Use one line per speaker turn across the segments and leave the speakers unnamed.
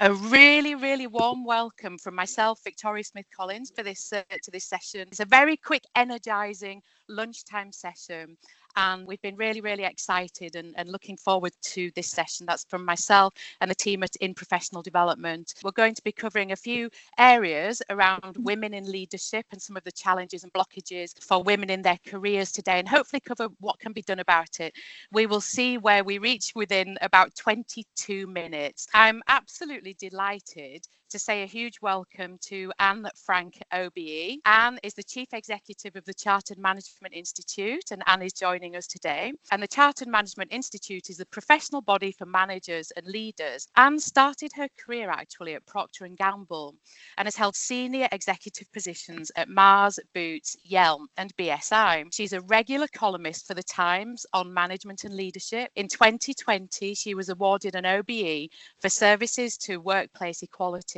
A really, really warm welcome from myself, Victoria Smith-Collins, for this to this session. It's a very quick, energising lunchtime session. And we've been really, really excited and looking forward to this session. That's from myself and the team in professional development. We're going to be covering a few areas around women in leadership and some of the challenges and blockages for women in their careers today, and hopefully cover what can be done about it. We will see where we reach within about 22 minutes. I'm absolutely delighted to say a huge welcome to Francke OBE. Anne is the Chief Executive of the Chartered Management Institute, and Anne is joining us today. And the Chartered Management Institute is the professional body for managers and leaders. Anne started her career actually at Procter & Gamble and has held senior executive positions at Mars, Boots, Yelm and BSI. She's a regular columnist for The Times on management and leadership. In 2020, she was awarded an OBE for services to workplace equality.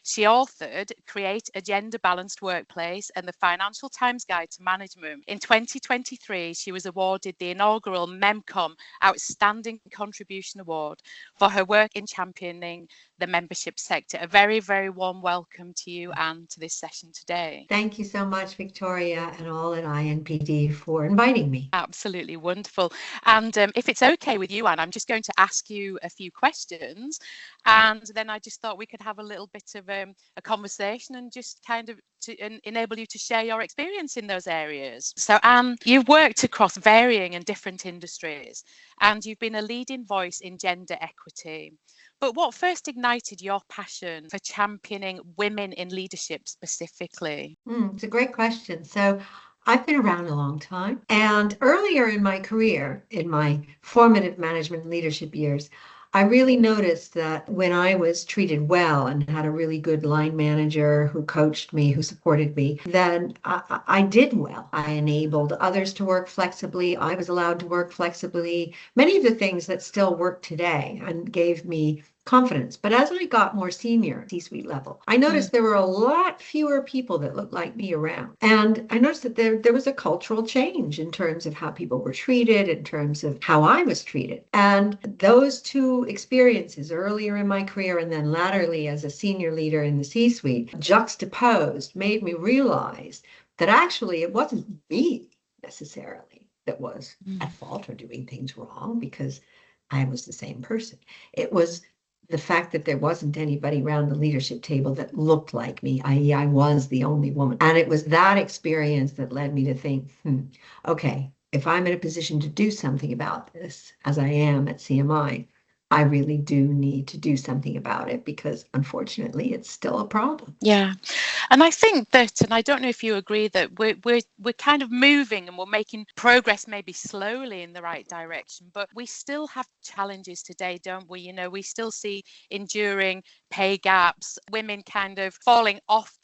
She authored Create a Gender Balanced Workplace and the Financial Times Guide to Management. In 2023, she was awarded the inaugural MEMCOM Outstanding Contribution Award for her work in championing the membership sector. A very, very warm welcome to you, Anne, to this session today.
Thank you so much, Victoria, and all at INPD for inviting me.
Absolutely wonderful. And if it's okay with you, Anne, I'm just going to ask you a few questions, and then I just thought we could have a little bit of a conversation and just kind of to enable you to share your experience in those areas. So Anne, you've worked across varying and different industries, and you've been a leading voice in gender equity. But what first ignited your passion for championing women in leadership specifically?
It's a great question. So I've been around a long time, and earlier in my career, in my formative management and leadership years, I really noticed that when I was treated well and had a really good line manager who coached me, who supported me, then I did well. I enabled others to work flexibly. I was allowed to work flexibly. Many of the things that still work today and gave me confidence. But as I got more senior, C-suite level, I noticed there were a lot fewer people that looked like me around. And I noticed that there was a cultural change in terms of how people were treated, in terms of how I was treated. And those two experiences earlier in my career and then latterly as a senior leader in the C-suite juxtaposed made me realize that actually it wasn't me necessarily that was at fault or doing things wrong, because I was the same person. It was the fact that there wasn't anybody around the leadership table that looked like me, i.e. I was the only woman. And it was that experience that led me to think, okay, if I'm in a position to do something about this, as I am at CMI, I really do need to do something about it, because unfortunately it's still a problem.
Yeah. And I think that, and I don't know if you agree, that we're kind of moving and we're making progress, maybe slowly, in the right direction, but we still have challenges today, don't we? You know, we still see enduring pay gaps, women kind of falling off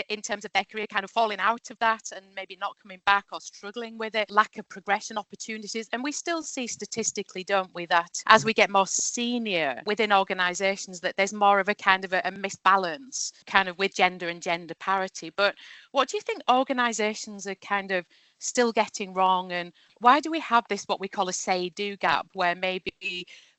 in terms of their career, kind of falling out of that and maybe not coming back or struggling with it, lack of progression opportunities. And we still see statistically, don't we, that as we get more senior within organizations, that there's more of a kind of a misbalance kind of with gender and gender parity. But what do you think organizations are kind of still getting wrong, and why do we have this what we call a say-do gap, where maybe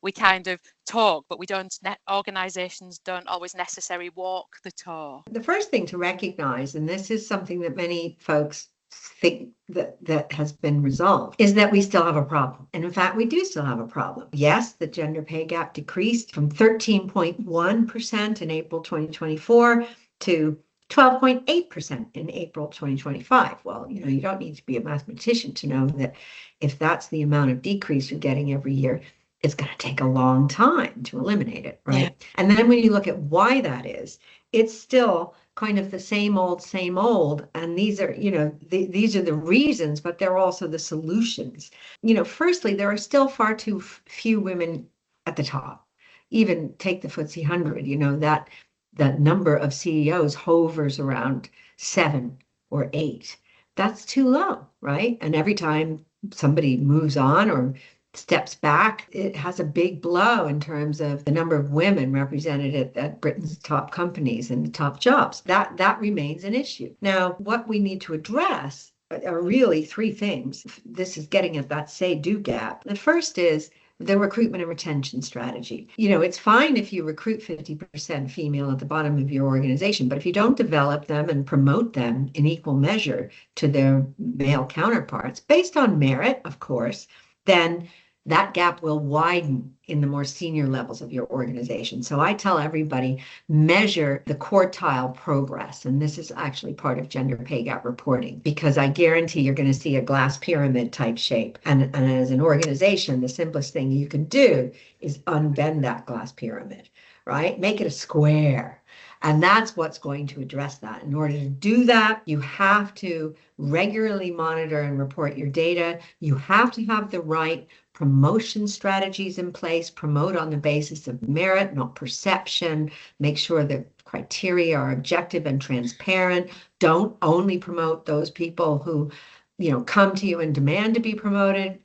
we kind of talk but we don't, organizations don't always necessarily walk the talk?
The first thing to recognize, and this is something that many folks think that has been resolved, is that we still have a problem. And in fact, we do still have a problem. Yes, the gender pay gap decreased from 13.1% in April 2024 to 12.8% in April 2025. Well, you don't need to be a mathematician to know that if that's the amount of decrease you're getting every year, it's going to take a long time to eliminate it, right? Yeah. And then when you look at why that is, it's still kind of the same old. And these are, these are the reasons, but they're also the solutions. Firstly, there are still far too few women at the top. Even take the FTSE 100, that number of CEOs hovers around 7 or 8. That's too low, right? And every time somebody moves on or steps back, it has a big blow in terms of the number of women represented at Britain's top companies and the top jobs. That remains an issue. Now, what we need to address are really three things. This is getting at that say-do gap. The first is the recruitment and retention strategy. It's fine if you recruit 50% female at the bottom of your organization, but if you don't develop them and promote them in equal measure to their male counterparts, based on merit, of course, then that gap will widen in the more senior levels of your organization. So I tell everybody, measure the quartile progress. And this is actually part of gender pay gap reporting, because I guarantee you're going to see a glass pyramid type shape. And as an organization, the simplest thing you can do is unbend that glass pyramid, right? Make it a square. And that's what's going to address that. In order to do that, you have to regularly monitor and report your data. You have to have the right promotion strategies in place, promote on the basis of merit, not perception, make sure the criteria are objective and transparent. Don't only promote those people who come to you and demand to be promoted,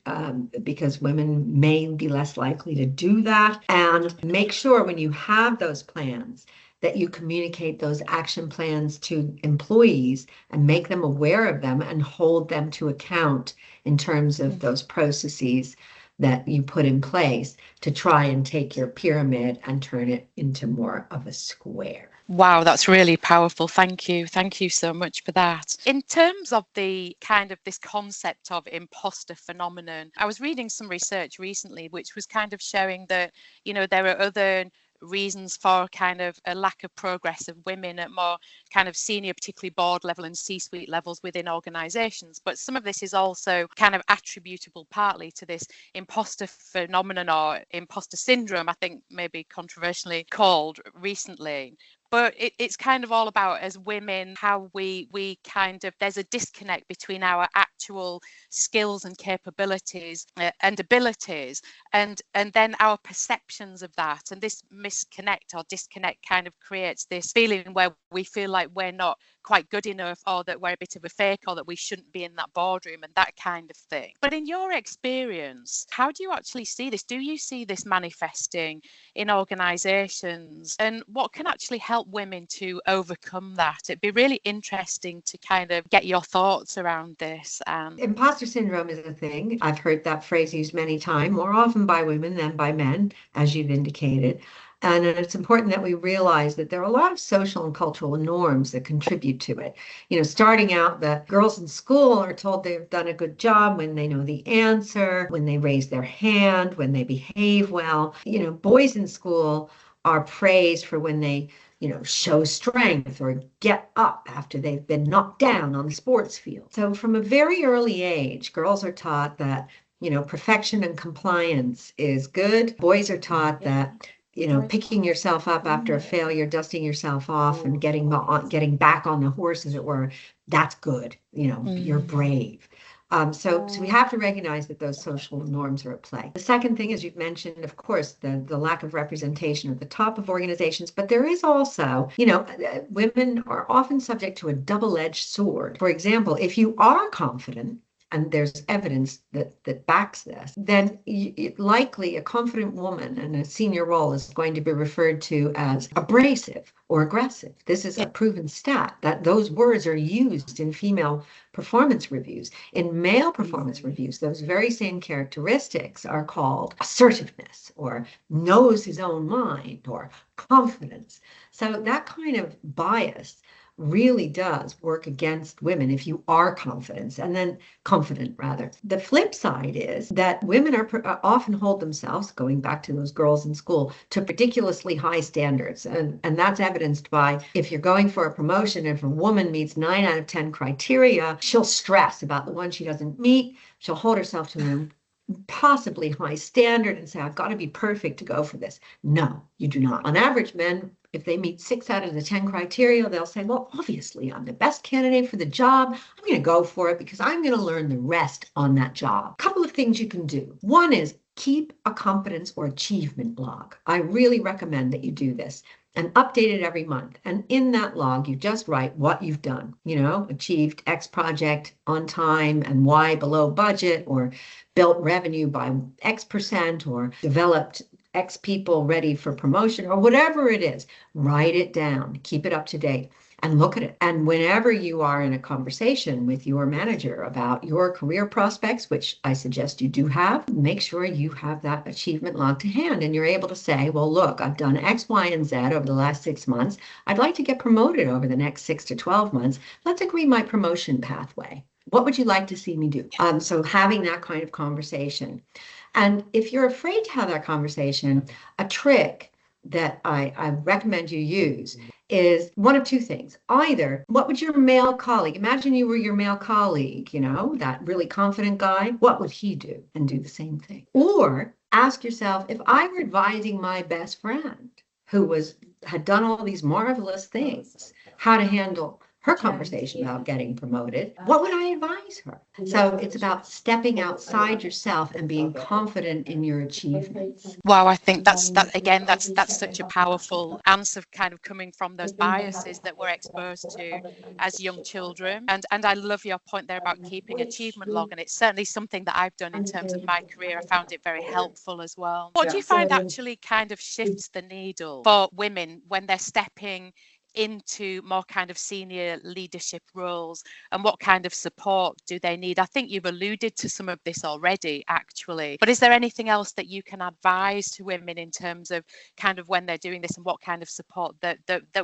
because women may be less likely to do that. And make sure when you have those plans that you communicate those action plans to employees and make them aware of them and hold them to account in terms of those processes that you put in place to try and take your pyramid and turn it into more of a square.
Wow, that's really powerful. Thank you. Thank you so much for that. In terms of the kind of this concept of imposter phenomenon, I was reading some research recently, which was kind of showing that, there are other reasons for kind of a lack of progress of women at more kind of senior, particularly board level and C-suite levels within organizations. But some of this is also kind of attributable partly to this imposter phenomenon, or imposter syndrome, I think maybe controversially called recently. But it's kind of all about, as women, how we kind of, there's a disconnect between our actual skills and capabilities and abilities and then our perceptions of that. And this misconnect or disconnect kind of creates this feeling where we feel like we're not quite good enough, or that we're a bit of a fake, or that we shouldn't be in that boardroom and that kind of thing. But in your experience, how do you actually see this? Do you see this manifesting in organizations? And what can actually help women to overcome that? It'd be really interesting to kind of get your thoughts around this.
Imposter syndrome is a thing. I've heard that phrase used many times, more often by women than by men, as you've indicated. And it's important that we realize that there are a lot of social and cultural norms that contribute to it. Starting out, the girls in school are told they've done a good job when they know the answer, when they raise their hand, when they behave well. Boys in school are praised for when they, show strength or get up after they've been knocked down on the sports field. So from a very early age, girls are taught that, perfection and compliance is good. Boys are taught that, picking yourself up after a failure, dusting yourself off and getting back on the horse, as it were, that's good. You're brave. So we have to recognize that those social norms are at play. The second thing, as you've mentioned, of course, the lack of representation at the top of organizations, but there is also, women are often subject to a double-edged sword. For example, if you are confident, and there's evidence that backs this, then likely a confident woman in a senior role is going to be referred to as abrasive or aggressive. This is a proven stat that those words are used in female performance reviews. In male performance reviews, those very same characteristics are called assertiveness, or knows his own mind, or confidence. So that kind of bias really does work against women if you are confident. The flip side is that women are often hold themselves, going back to those girls in school, to ridiculously high standards. And that's evidenced by, if you're going for a promotion, if a woman meets 9 out of 10 criteria, she'll stress about the one she doesn't meet. She'll hold herself to an possibly high standard and say, I've got to be perfect to go for this. No, you do not. On average, men, if they meet 6 out of the 10 criteria, they'll say, well, obviously, I'm the best candidate for the job. I'm going to go for it because I'm going to learn the rest on that job. A couple of things you can do. One is keep a competence or achievement log. I really recommend that you do this and update it every month. And in that log, you just write what you've done, achieved X project on time and Y below budget, or built revenue by X%, or developed X people ready for promotion, or whatever it is. Write it down, keep it up to date. and look at it. And whenever you are in a conversation with your manager about your career prospects, which I suggest you do have, make sure you have that achievement log to hand and you're able to say, well, look, I've done X, Y, and Z over the last 6 months. I'd like to get promoted over the next 6 to 12 months. Let's agree my promotion pathway. What would you like to see me do? So having that kind of conversation. And if you're afraid to have that conversation, a trick that I recommend you use is one of two things. Either, what would your male colleague, imagine you were your male colleague, that really confident guy, what would he do? And do the same thing. Or ask yourself, if I were advising my best friend who had done all these marvelous things, how to handle her conversation about getting promoted, what would I advise her? So it's about stepping outside yourself and being confident in your achievements.
Wow, I think that's such a powerful answer, kind of coming from those biases that we're exposed to as young children. And I love your point there about keeping achievement log, and it's certainly something that I've done in terms of my career. I found it very helpful as well. What do you find actually kind of shifts the needle for women when they're stepping into more kind of senior leadership roles, and what kind of support do they need? I think you've alluded to some of this already, actually, but is there anything else that you can advise to women in terms of kind of when they're doing this and what kind of support that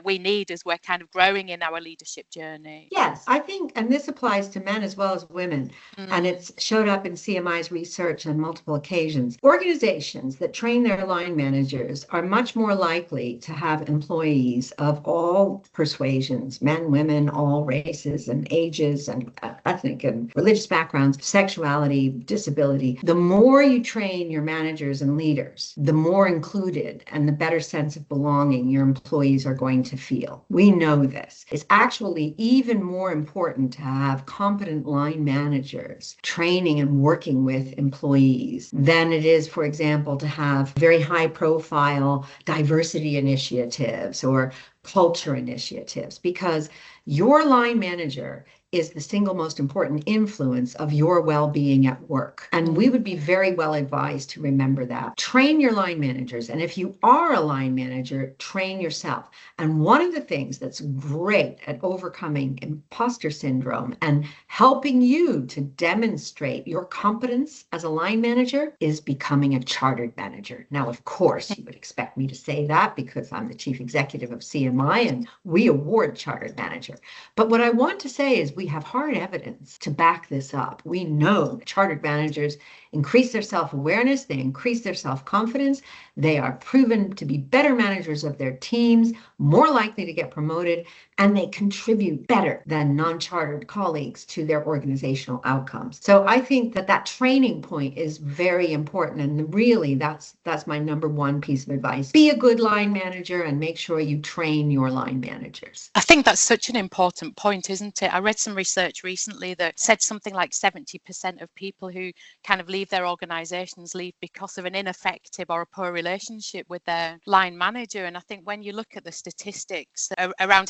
we need as we're kind of growing in our leadership journey?
Yes, I think, and this applies to men as well as women, and it's showed up in CMI's research on multiple occasions. Organizations that train their line managers are much more likely to have employees of all persuasions, men, women, all races and ages and ethnic and religious backgrounds, sexuality, disability. The more you train your managers and leaders, the more included and the better sense of belonging your employees are going to feel. We know this. It's actually even more important to have competent line managers training and working with employees than it is, for example, to have very high profile diversity initiatives or culture initiatives, because your line manager is the single most important influence of your well-being at work. And we would be very well advised to remember that. Train your line managers. And if you are a line manager, train yourself. And one of the things that's great at overcoming imposter syndrome and helping you to demonstrate your competence as a line manager is becoming a chartered manager. Now, of course, you would expect me to say that because I'm the chief executive of CMI and we award chartered manager. But what I want to say is we have hard evidence to back this up. We know chartered managers increase their self-awareness, they increase their self-confidence, they are proven to be better managers of their teams, more likely to get promoted, and they contribute better than non-chartered colleagues to their organizational outcomes. So I think that training point is very important, and really that's my number one piece of advice. Be a good line manager and make sure you train your line managers.
I think that's such an important point, isn't it? I read some research recently that said something like 70% of people who kind of leave their organizations leave because of an ineffective or a poor relationship with their line manager. And I think when you look at the statistics around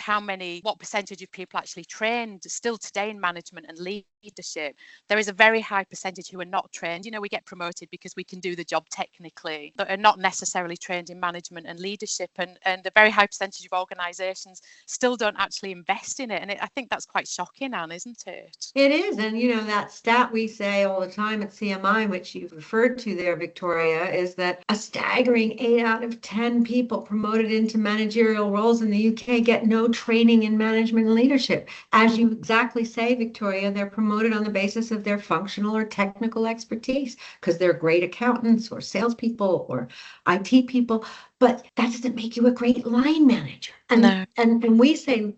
what percentage of people actually trained still today in management and leadership, there is a very high percentage who are not trained. We get promoted because we can do the job technically, but are not necessarily trained in management and leadership. And a very high percentage of organizations still don't actually invest in it. And I think that's quite shocking, Anne, isn't it?
It is. And that stat we say all the time at CMI, which you've referred to there, Victoria, is that a staggering 8 out of 10 people promoted into managerial roles in the UK get no training in management and leadership. As you exactly say, Victoria, they're promoted on the basis of their functional or technical expertise because they're great accountants or salespeople or IT people. But that doesn't make you a great line manager. And we say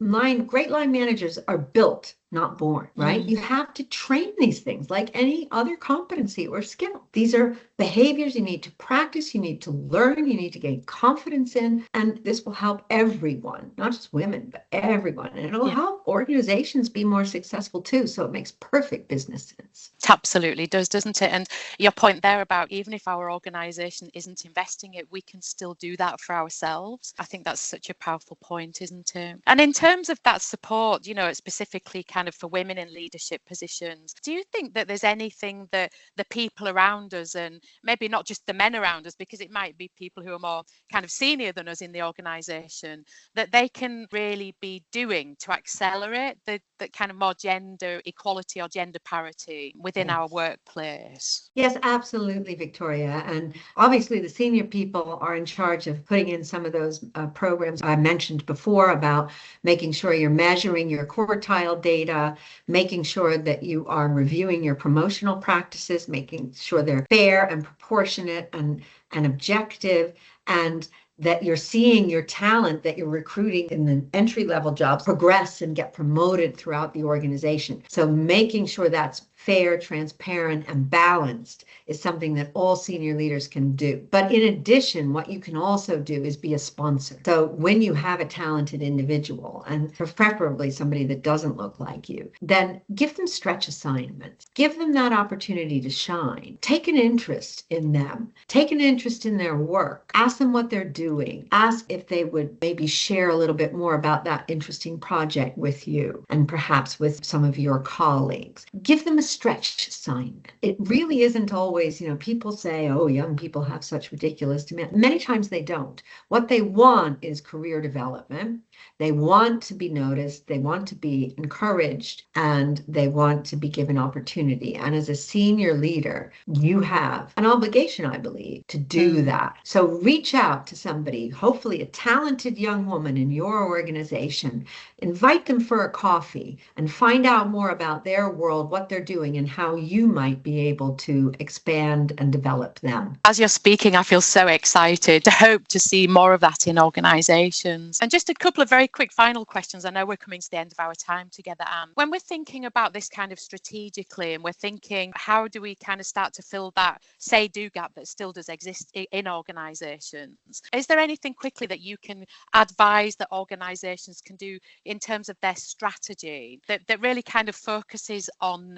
great line managers are built, not born, right? You have to train these things like any other competency or skill. These are behaviors you need to practice, you need to learn, you need to gain confidence in, and this will help everyone, not just women, but everyone. And it'll help organizations be more successful too. So it makes perfect business sense.
It absolutely does, doesn't it? And your point there about even if our organization isn't investing it, we can still do do that for ourselves. I think that's such a powerful point, isn't it? And in terms of that support, specifically kind of for women in leadership positions, do you think that there's anything that the people around us, and maybe not just the men around us, because it might be people who are more kind of senior than us in the organisation, that they can really be doing to accelerate the kind of more gender equality or gender parity within our workplace?
Yes, absolutely, Victoria. And obviously the senior people are in charge of putting in some of those programs I mentioned before about making sure you're measuring your quartile data, making sure that you are reviewing your promotional practices, making sure they're fair and proportionate and objective, and that you're seeing your talent that you're recruiting in the entry-level jobs progress and get promoted throughout the organization. So making sure that's fair, transparent, and balanced is something that all senior leaders can do. But in addition, what you can also do is be a sponsor. So when you have a talented individual, and preferably somebody that doesn't look like you, then give them stretch assignments. Give them that opportunity to shine. Take an interest in them. Take an interest in their work. Ask them what they're doing. Ask if they would maybe share a little bit more about that interesting project with you and perhaps with some of your colleagues. Give them a stretch assignment. It really isn't always, people say, oh, young people have such ridiculous demands. Many times they don't. What they want is career development. They want to be noticed, they want to be encouraged, and they want to be given opportunity. And as a senior leader, you have an obligation, I believe, to do that. So reach out to somebody, hopefully a talented young woman in your organization, invite them for a coffee and find out more about their world, what they're doing, and how you might be able to expand and develop them.
As you're speaking, I feel so excited to hope to see more of that in organisations. And just a couple of very quick final questions. I know we're coming to the end of our time together, Anne. When we're thinking about this kind of strategically, and we're thinking, how do we kind of start to fill that say-do gap that still does exist in organisations? Is there anything quickly that you can advise that organisations can do in terms of their strategy that really kind of focuses on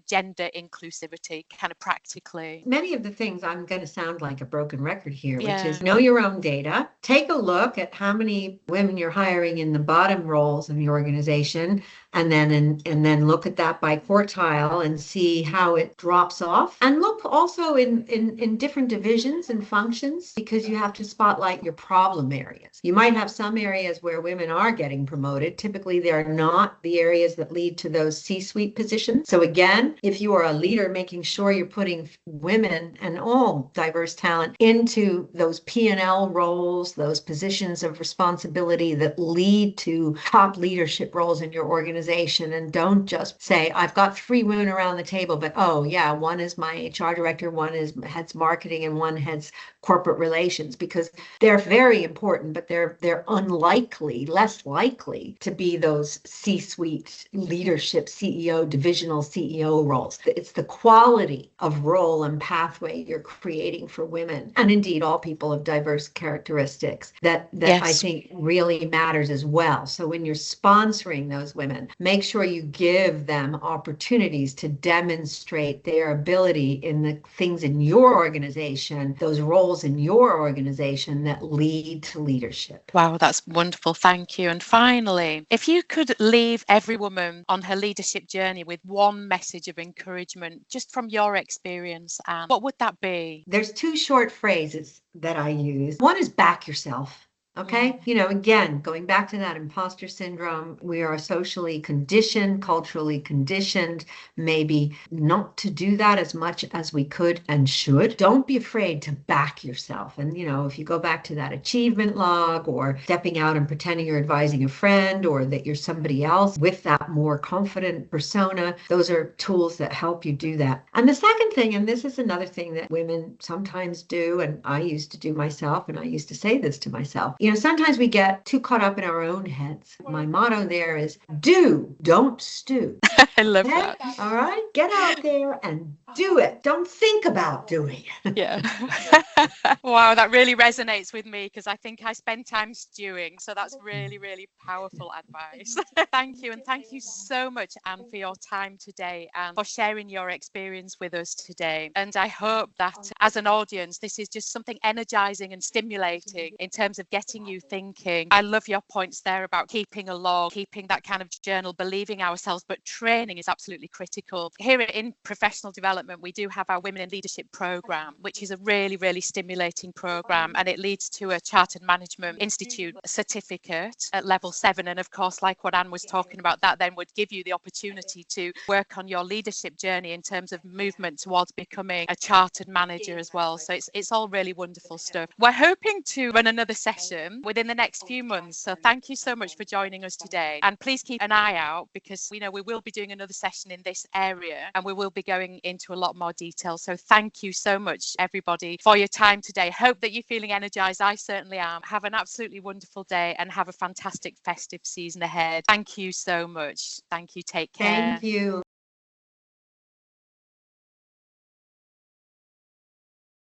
gender inclusivity kind of practically?
Many of the things, I'm going to sound like a broken record here, which is know your own data. Take a look at how many women you're hiring in the bottom roles in the organization, and then look at that by quartile and see how it drops off. And look also in different divisions and functions, because you have to spotlight your problem areas. You might have some areas where women are getting promoted. Typically, they're not the areas that lead to those C-suite positions. So again, if you are a leader, making sure you're putting women and all diverse talent into those P&L roles, those positions of responsibility that lead to top leadership roles in your organization. And don't just say, I've got 3 women around the table, but oh yeah, one is my HR director, one heads marketing, and one heads corporate relations, because they're very important, but they're less likely to be those C-suite leadership CEO, divisional CEO roles. It's the quality of role and pathway you're creating for women, and indeed all people of diverse characteristics, that yes, I think really matters as well. So when you're sponsoring those women, make sure you give them opportunities to demonstrate their ability in the things in your organization, those roles in your organization that lead to leadership.
Wow, that's wonderful. Thank you. And finally, if you could leave every woman on her leadership journey with one message of encouragement, just from your experience, Anne, what would that be?
There's 2 short phrases that I use. One is back yourself. Okay. Again, going back to that imposter syndrome, we are socially conditioned, culturally conditioned, maybe not to do that as much as we could and should. Don't be afraid to back yourself. And, if you go back to that achievement log, or stepping out and pretending you're advising a friend, or that you're somebody else with that more confident persona, those are tools that help you do that. And the second thing, and this is another thing that women sometimes do, and I used to do myself, and I used to say this to myself, sometimes we get too caught up in our own heads. My motto there is don't stew.
I love
Okay?
that.
All right? Get out there and do it. Don't think about doing it.
Yeah. Wow, that really resonates with me because I think I spend time stewing. So that's really, really powerful advice. Thank you. And thank you so much, Anne, for your time today and for sharing your experience with us today. And I hope that as an audience, this is just something energizing and stimulating in terms of getting you thinking. I love your points there about keeping a log, keeping that kind of journal, believing ourselves, but training is absolutely critical. Here in professional development, we do have our Women in Leadership program, which is a really, really stimulating program, and it leads to a Chartered Management Institute certificate at level 7. And of course, like what Anne was talking about, that then would give you the opportunity to work on your leadership journey in terms of movement towards becoming a chartered manager as well. So it's all really wonderful stuff. We're hoping to run another session within the next few months. So thank you so much for joining us today. And please keep an eye out because we know we will be doing another session in this area and we will be going into a lot more detail. So thank you so much, everybody, for your time today. Hope that you're feeling energized. I certainly am. Have an absolutely wonderful day and have a fantastic festive season ahead. Thank you so much. Thank you. Take care.
Thank you.